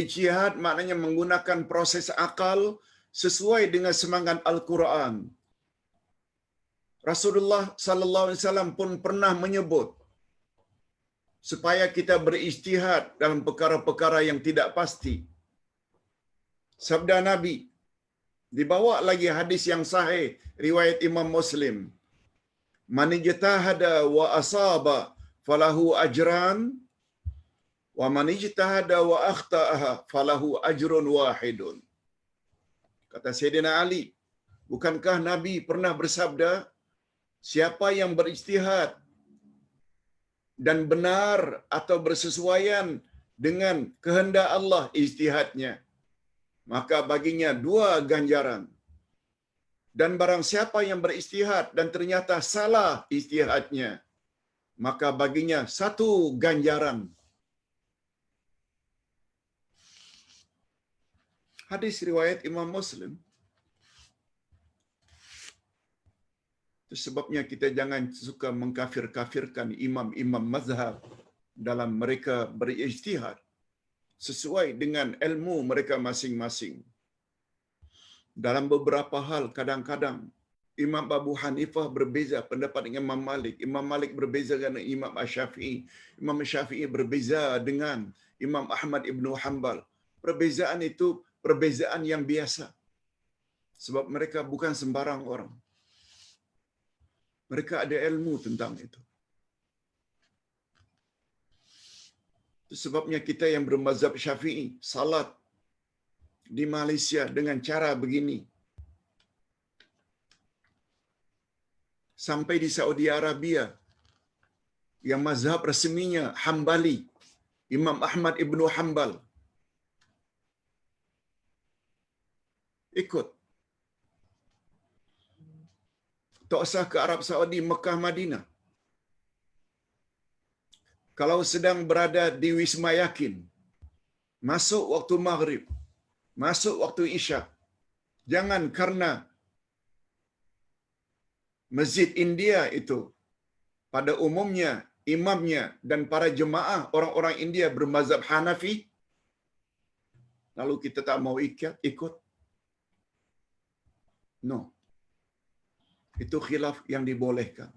Ijtihad maknanya menggunakan proses akal sesuai dengan semangat Al-Quran. Rasulullah sallallahu alaihi wasallam pun pernah menyebut supaya kita berijtihad dalam perkara-perkara yang tidak pasti. Sabda Nabi, dibawa lagi hadis yang sahih riwayat Imam Muslim. Man ijtahada wa asaba falahu ajran wa man ijtahada wa akhta'a falahu ajrun wahidun. Kata Sayyidina Ali, bukankah Nabi pernah bersabda, siapa yang berijtihad dan benar atau bersesuaian dengan kehendak Allah ijtihadnya, maka baginya 2 ganjaran. Dan barang siapa yang beristihad dan ternyata salah istihadnya, maka baginya 1 ganjaran. Hadis riwayat Imam Muslim. Itu sebabnya kita jangan suka mengkafir-kafirkan imam-imam mazhab dalam mereka berijtihad sesuai dengan ilmu mereka masing-masing. Dalam beberapa hal kadang-kadang Imam Abu Hanifah berbeza pendapat dengan Imam Malik, Imam Malik berbeza dengan Imam Asy-Syafi'i, Imam Syafi'i berbeza dengan Imam Ahmad Ibnu Hanbal. Perbezaan itu perbezaan yang biasa. Sebab mereka bukan sembarang orang. Mereka ada ilmu tentang itu. Itu sebabnya kita yang bermazhab Syafi'i salat di Malaysia dengan cara begini. Sampai di Saudi Arabia yang mazhab resminya Hambali, Imam Ahmad Ibnu Hanbal ikut. Tak usah ke Arab Saudi, Mekah, Madinah. Kalau sedang berada di Wisma Yakin, masuk waktu Maghrib, masuk waktu Isya, jangan karena Masjid India itu pada umumnya imamnya dan para jemaah orang-orang India bermazhab Hanafi, lalu kita tak mau ikut. No. Itu khilaf yang dibolehkan.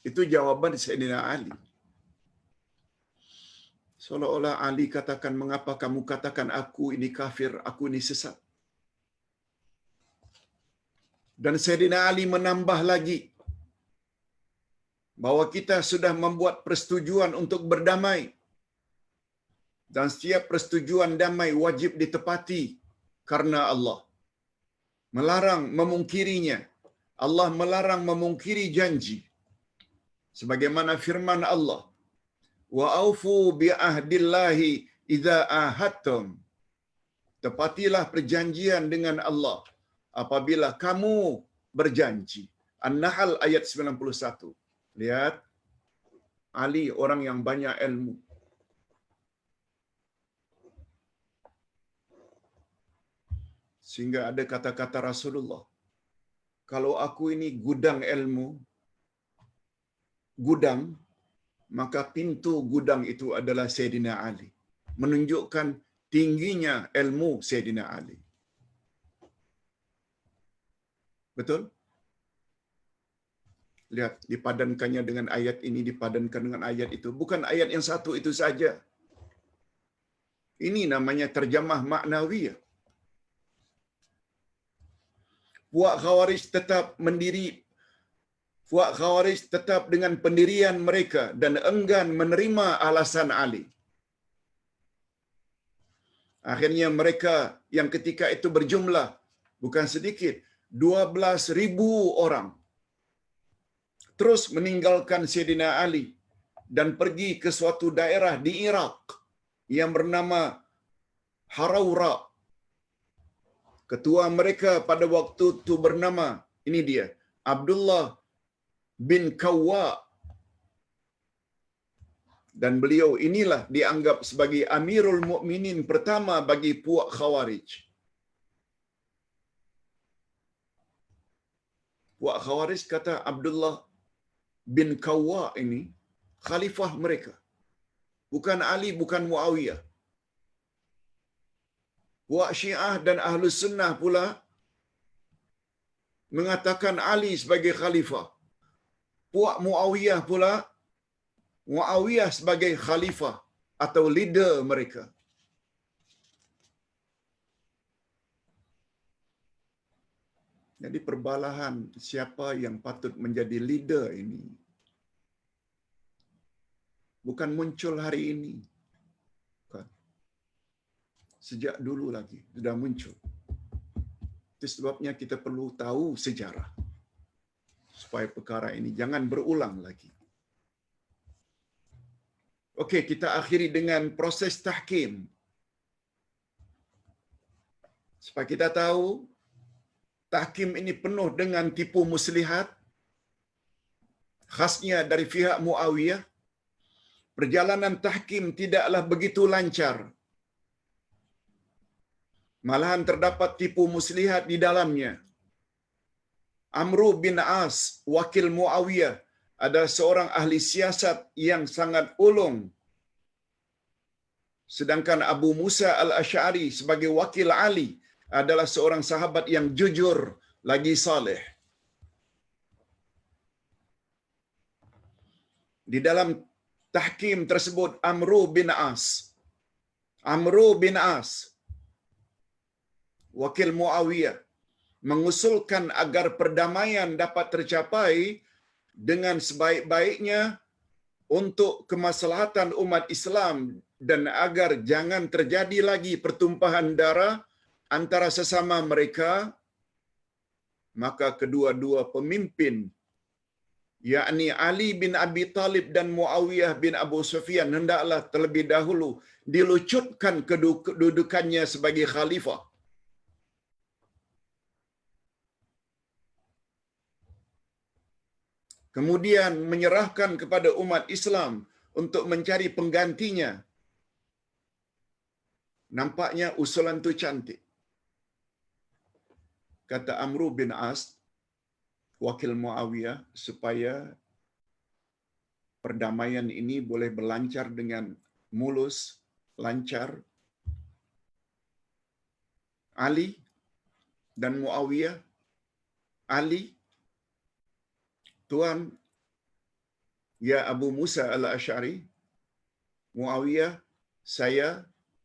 Itu jawaban Sayyidina Ali. Seolah-olah Ali katakan, mengapa kamu katakan aku ini kafir, aku ini sesat. Dan Sayyidina Ali menambah lagi bahwa kita sudah membuat persetujuan untuk berdamai. Dan setiap persetujuan damai wajib ditepati karena Allah. Melarang memungkirinya. Allah melarang memungkiri janji. Sebagaimana firman Allah, wa aufu bi ahdillahi idza ahadtum. Tepatilah perjanjian dengan Allah apabila kamu berjanji. An-Nahl ayat 91. Lihat, Ali orang yang banyak ilmu. Sehingga ada kata-kata Rasulullah, kalau aku ini gudang ilmu, gudang, maka pintu gudang itu adalah Sayyidina Ali. Menunjukkan tingginya ilmu Sayyidina Ali. Betul? Lihat, dipadankannya dengan ayat ini, dipadankan dengan ayat itu. Bukan ayat yang satu itu saja. Ini namanya terjemah maknawiyah. Puak Khawarij tetap mendiri, Puak Khawarij tetap dengan pendirian mereka dan enggan menerima alasan Ali. Akhirnya mereka yang ketika itu berjumlah bukan sedikit, 12,000 orang terus meninggalkan Sayyidina Ali dan pergi ke suatu daerah di Iraq yang bernama Harawra. Ketua mereka pada waktu itu bernama, ini dia, Abdullah bin Kawwa. Dan beliau inilah dianggap sebagai Amirul Mukminin pertama bagi puak Khawarij. Puak Khawarij kata Abdullah bin Kawwa ini khalifah mereka. Bukan Ali, bukan Muawiyah. Puak Syiah dan Ahlus Sunnah pula mengatakan Ali sebagai khalifah. Puak Muawiyah pula, Muawiyah sebagai khalifah atau leader mereka. Jadi perbalahan siapa yang patut menjadi leader ini bukan muncul hari ini. Bukan. Sejak dulu lagi sudah muncul. Itu sebabnya kita perlu tahu sejarah supaya perkara ini jangan berulang lagi. Okey, kita akhiri dengan proses tahkim. Supaya kita tahu tahkim ini penuh dengan tipu muslihat, khasnya dari pihak Muawiyah. Perjalanan tahkim tidaklah begitu lancar. Malahan terdapat tipu muslihat di dalamnya. Amru bin As, wakil Muawiyah, adalah seorang ahli siasat yang sangat ulung. Sedangkan Abu Musa al-Asy'ari sebagai wakil Ali adalah seorang sahabat yang jujur lagi saleh. Di dalam tahkim tersebut Amru bin As, wakil Muawiyah, mengusulkan agar perdamaian dapat tercapai dengan sebaik-baiknya untuk kemaslahatan umat Islam dan agar jangan terjadi lagi pertumpahan darah antara sesama mereka. Maka kedua-dua pemimpin, yakni Ali bin Abi Talib dan Muawiyah bin Abu Sufyan, hendaklah terlebih dahulu dilucutkan kedudukannya sebagai khalifah. Kemudian menyerahkan kepada umat Islam untuk mencari penggantinya. Nampaknya usulan itu cantik. Kata Amru bin As, wakil Muawiyah, supaya perdamaian ini boleh berlancar dengan mulus, lancar. Ali dan Muawiyah, Ali, Tuan, ya Abu Musa al-Asy'ari, Muawiyah, saya,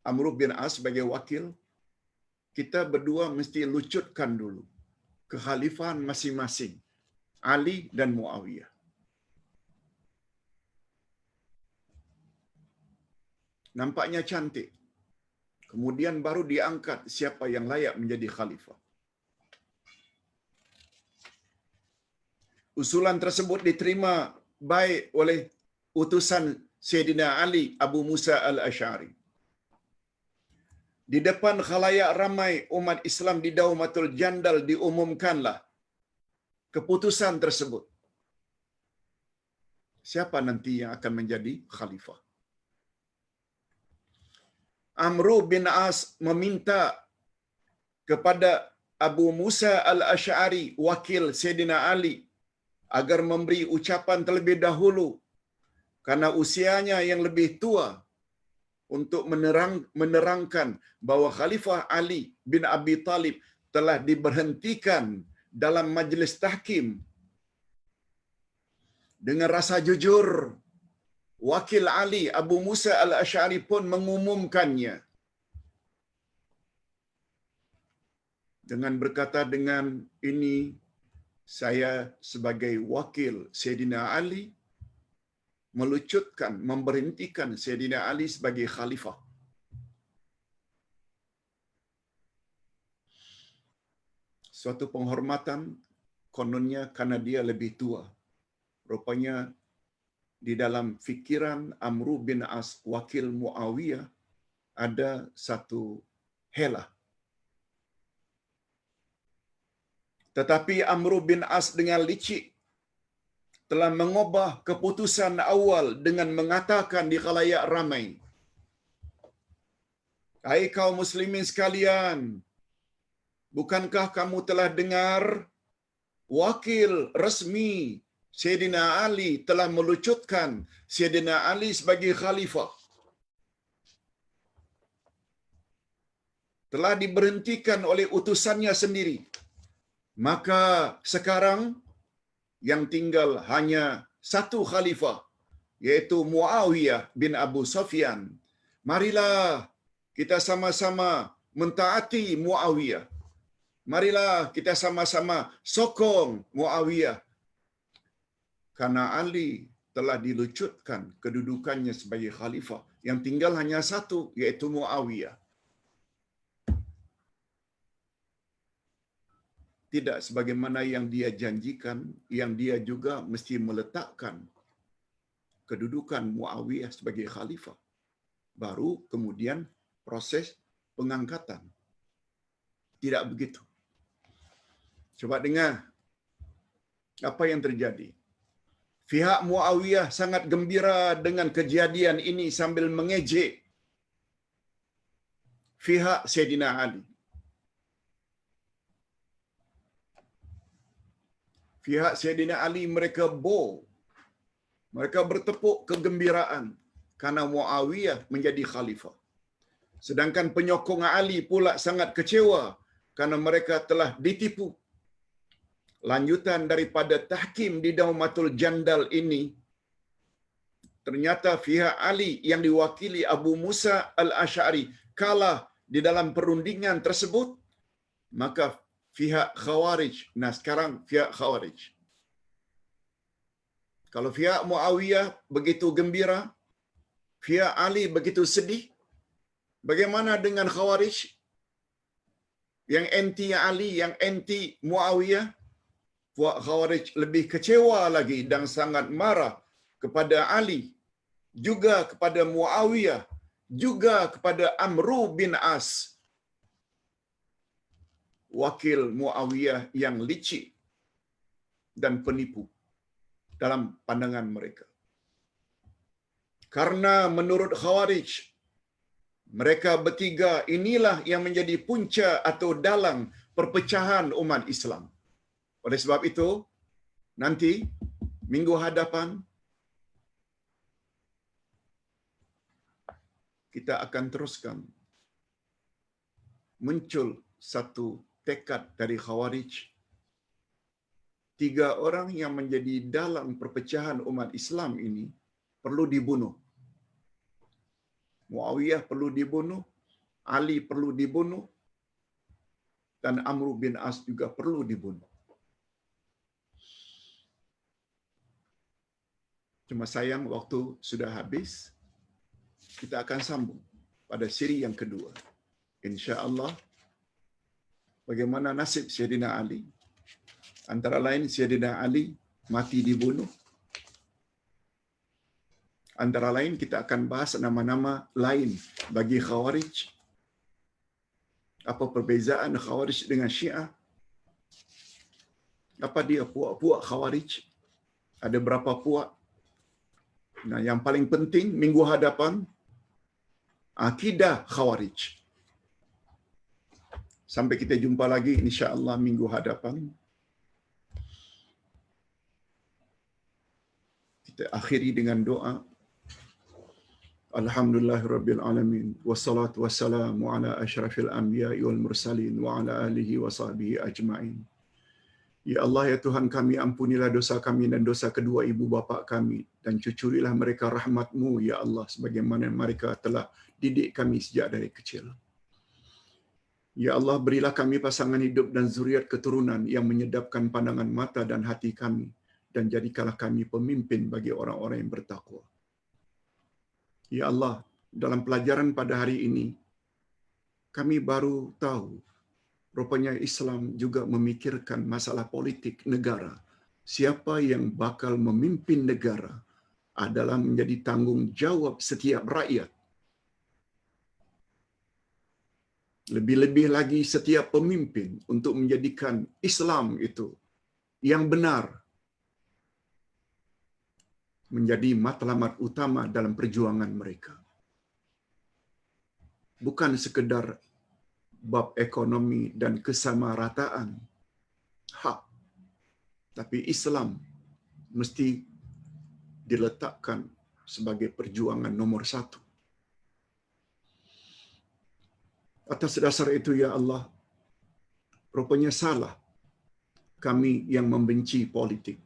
Amr bin As sebagai wakil, kita berdua mesti lucutkan dulu kekhalifahan masing-masing, Ali dan Muawiyah. Nampaknya cantik. Kemudian baru diangkat siapa yang layak menjadi khalifah. Usulan tersebut diterima baik oleh utusan Sayyidina Ali Abu Musa al-Asy'ari. Di depan khalayak ramai umat Islam di Daumatul Jandal diumumkanlah keputusan tersebut. Siapa nanti yang akan menjadi khalifah? Amru bin As meminta kepada Abu Musa al-Asy'ari, wakil Sayyidina Ali, agar memberi ucapan terlebih dahulu karena usianya yang lebih tua, untuk menerangkan bahawa Khalifah Ali bin Abi Talib telah diberhentikan dalam majlis tahkim. Dengan rasa jujur, wakil Ali Abu Musa al-Asy'ari pun mengumumkannya dengan berkata, dengan ini saya sebagai wakil Sayyidina Ali melucutkan, memberhentikan Sayyidina Ali sebagai khalifah. Suatu penghormatan kononnya karena dia lebih tua. Rupanya di dalam fikiran Amru bin As, wakil Muawiyah, ada satu helah. Tetapi Amru bin As dengan licik telah mengubah keputusan awal dengan mengatakan di khalayak ramai, "Hai kaum muslimin sekalian, bukankah kamu telah dengar wakil resmi Sayyidina Ali telah melucutkan Sayyidina Ali sebagai khalifah? Telah diberhentikan oleh utusannya sendiri. Maka sekarang yang tinggal hanya satu khalifah, yaitu Muawiyah bin Abu Sufyan. Marilah kita sama-sama mentaati Muawiyah. Marilah kita sama-sama sokong Muawiyah. Karena Ali telah dilucutkan kedudukannya sebagai khalifah. Yang tinggal hanya satu, yaitu Muawiyah." Tidak sebagaimana yang dia janjikan, yang dia juga mesti meletakkan kedudukan Muawiyah sebagai khalifah. Baru kemudian proses pengangkatan. Tidak begitu. Coba dengar apa yang terjadi. Pihak Muawiyah sangat gembira dengan kejadian ini sambil mengejek pihak Sayyidina Ali. Pihak Sayyidina Ali mereka mereka bertepuk kegembiraan karena Muawiyah menjadi khalifah. Sedangkan penyokong Ali pula sangat kecewa karena mereka telah ditipu. Lanjutan daripada tahkim di Daumatul Jandal ini, ternyata pihak Ali yang diwakili Abu Musa al-Asy'ari kalah di dalam perundingan tersebut, maka pihak Khawarij, nah sekarang pihak Khawarij. Kalau pihak Muawiyah begitu gembira, pihak Ali begitu sedih, bagaimana dengan Khawarij? Yang anti Ali, yang anti Muawiyah, puak Khawarij lebih kecewa lagi dan sangat marah kepada Ali, juga kepada Muawiyah, juga kepada Amru bin As, wakil Muawiyah yang licik dan penipu dalam pandangan mereka. Karena menurut Khawarij, mereka bertiga inilah yang menjadi punca atau dalang perpecahan umat Islam. Oleh sebab itu, nanti minggu hadapan kita akan teruskan muncul satu tekad dari Khawarij. 3 orang yang menjadi dalang perpecahan umat Islam ini perlu dibunuh. Muawiyah perlu dibunuh, Ali perlu dibunuh, dan Amru bin As juga perlu dibunuh. Cuma sayang waktu sudah habis. Kita akan sambung pada siri yang kedua. Insya-Allah, bagaimana nasib Sayyidina Ali? Antara lain Sayyidina Ali mati dibunuh. Antara lain kita akan bahas nama-nama lain bagi Khawarij. Apa perbezaan Khawarij dengan Syiah? Apa dia puak-puak Khawarij? Ada berapa puak? Nah, yang paling penting minggu hadapan, akidah Khawarij. Sampai kita jumpa lagi insya-Allah minggu hadapan. Kita akhiri dengan doa. Alhamdulillahirabbil alamin wassalatu wassalamu ala asyrafil anbiya'i wal mursalin wa ala alihi wa sahbihi ajmain. Ya Allah, ya Tuhan kami, ampunilah dosa kami dan dosa kedua ibu bapa kami, dan cucurilah mereka rahmat-Mu ya Allah, sebagaimana mereka telah didik kami sejak dari kecil. Ya Allah, berilah kami pasangan hidup dan zuriat keturunan yang menyedapkan pandangan mata dan hati kami, dan jadikanlah kami pemimpin bagi orang-orang yang bertakwa. Ya Allah, dalam pelajaran pada hari ini, kami baru tahu rupanya Islam juga memikirkan masalah politik negara. Siapa yang bakal memimpin negara adalah menjadi tanggung jawab setiap rakyat. Lebih-lebih lagi setiap pemimpin untuk menjadikan Islam itu yang benar menjadi matlamat utama dalam perjuangan mereka. Bukan sekedar bab ekonomi dan kesamarataan hak, tapi Islam mesti diletakkan sebagai perjuangan nomor 1. Atas dasar itu ya Allah, rupanya salah kami yang membenci politik.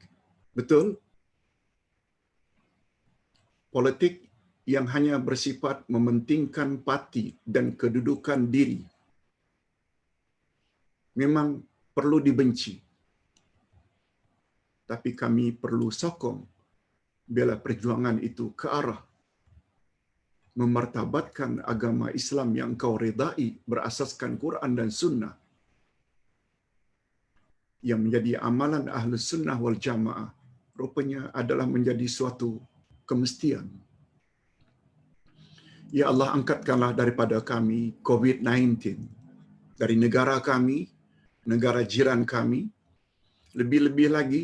Betul? Politik yang hanya bersifat mementingkan parti dan kedudukan diri memang perlu dibenci. Tapi kami perlu sokong bila perjuangan itu ke arah memartabatkan agama Islam yang engkau redai berasaskan Quran dan Sunnah, yang menjadi amalan Ahlus Sunnah wal Jamaah, rupanya adalah menjadi suatu kemestian. Ya Allah, angkatkanlah daripada kami COVID-19 dari negara kami, negara jiran kami, lebih-lebih lagi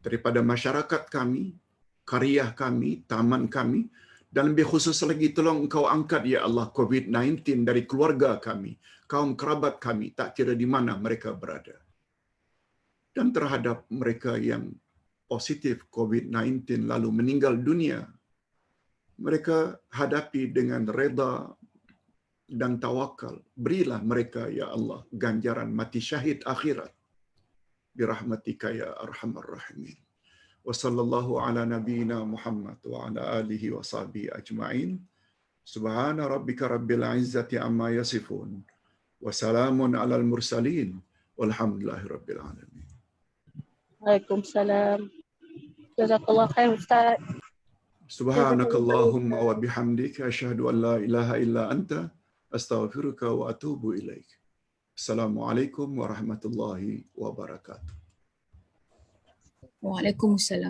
daripada masyarakat kami, qaryah kami, taman kami, dan lebih khusus lagi tolong Engkau angkat ya Allah COVID-19 dari keluarga kami, kaum kerabat kami, tak kira di mana mereka berada. Dan terhadap mereka yang positif COVID-19 lalu meninggal dunia, mereka hadapi dengan reda dan tawakal. Berilah mereka ya Allah ganjaran mati syahid akhirat. Birahmatika ya arhamar rahimin. Wa sallallahu ala nabiyyina Muhammad wa ala alihi wa sahbihi ajma'in. Subhana rabbika rabbil izzati amma yasifun. Wa salamun alal mursalin. Walhamdulillahi rabbil alamin. Waalaikumsalam. Jazakallah khair Ustaz. Subhanakallahumma wa bihamdika asyhadu an la ilaha illa anta astaghfiruka wa atubu ilaik. Assalamualaikum warahmatullahi wabarakatuh. Waalaikumsalam.